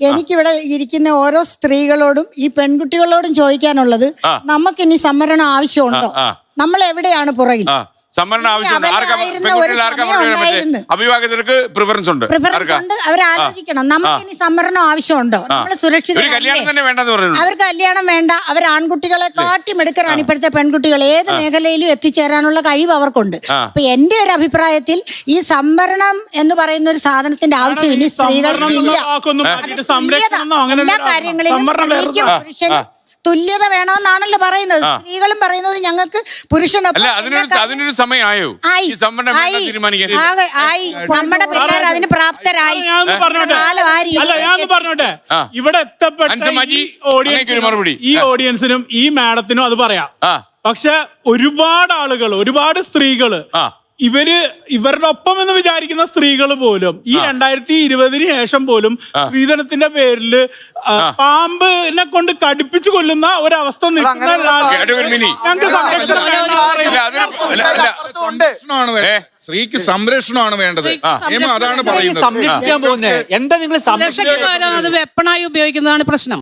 എനിക്കിവിടെ ഇരിക്കുന്ന ഓരോ സ്ത്രീകളോടും ഈ പെൺകുട്ടികളോടും ചോദിക്കാനുള്ളത് നമുക്കിനി സംവരണം ആവശ്യമുണ്ടോ? നമ്മൾ എവിടെയാണ് പുറകിൽ? സംവരണം ആവശ്യമുണ്ട്. അഭിഭാഷകർക്ക് പ്രിഫറൻസ് ഉണ്ട്. അവരാലോചിക്കണം, നമുക്കിനി സംവരണം ആവശ്യമുണ്ടോ? നമ്മൾ സുരക്ഷിതരല്ലേ? അവർക്ക് കല്യാണം വേണ്ട. അവർ ആൺകുട്ടികളെ കാട്ടിമെടുക്കലാണ് ഇപ്പോഴത്തെ പെൺകുട്ടികൾ. ഏത് മേഖലയിലും എത്തിച്ചേരാനുള്ള കഴിവ് അവർക്കുണ്ട്. അപ്പൊ എന്റെ ഒരു അഭിപ്രായത്തിൽ ഈ സംവരണം എന്ന് പറയുന്ന ഒരു സാധനത്തിന്റെ ആവശ്യം ഇനി സ്ത്രീകൾക്കില്ല. എല്ലാ കാര്യങ്ങളിലും സ്ത്രീക്കും പുരുഷനും തുല്യത വേണമെന്നാണല്ലോ പറയുന്നത്. സ്ത്രീകളും പറയുന്നത് ഞങ്ങൾക്ക് പുരുഷനൊപ്പം. അതിനൊരു സമയമായോ നമ്മുടെ പിള്ളേർ അതിന് പ്രാപ്തരായി. ഇവിടെ ഈ ഓഡിയൻസിനും ഈ മാഡത്തിനും അത് പറയാം. പക്ഷെ ഒരുപാട് ആളുകൾ, ഒരുപാട് സ്ത്രീകള് ഇവരുടെ ഒപ്പം എന്ന് വിചാരിക്കുന്ന സ്ത്രീകൾ പോലും ഈ 2020 ശേഷം പോലും സ്ത്രീധനത്തിന്റെ പേരില് പാമ്പിനെ കൊണ്ട് കടിപ്പിച്ചു കൊല്ലുന്ന ഒരവസ്ഥ നിൽക്കുന്ന ഞങ്ങൾക്ക് സ്ത്രീക്ക് സംരക്ഷണമാണ് വേണ്ടത്. അതാണ് പറയുന്നത്. സംരക്ഷിക്കാൻ പോകുന്നത് എന്താ? നിങ്ങൾ സംരക്ഷിക്കാൻ വെപ്പണായി ഉപയോഗിക്കുന്നതാണ് പ്രശ്നം.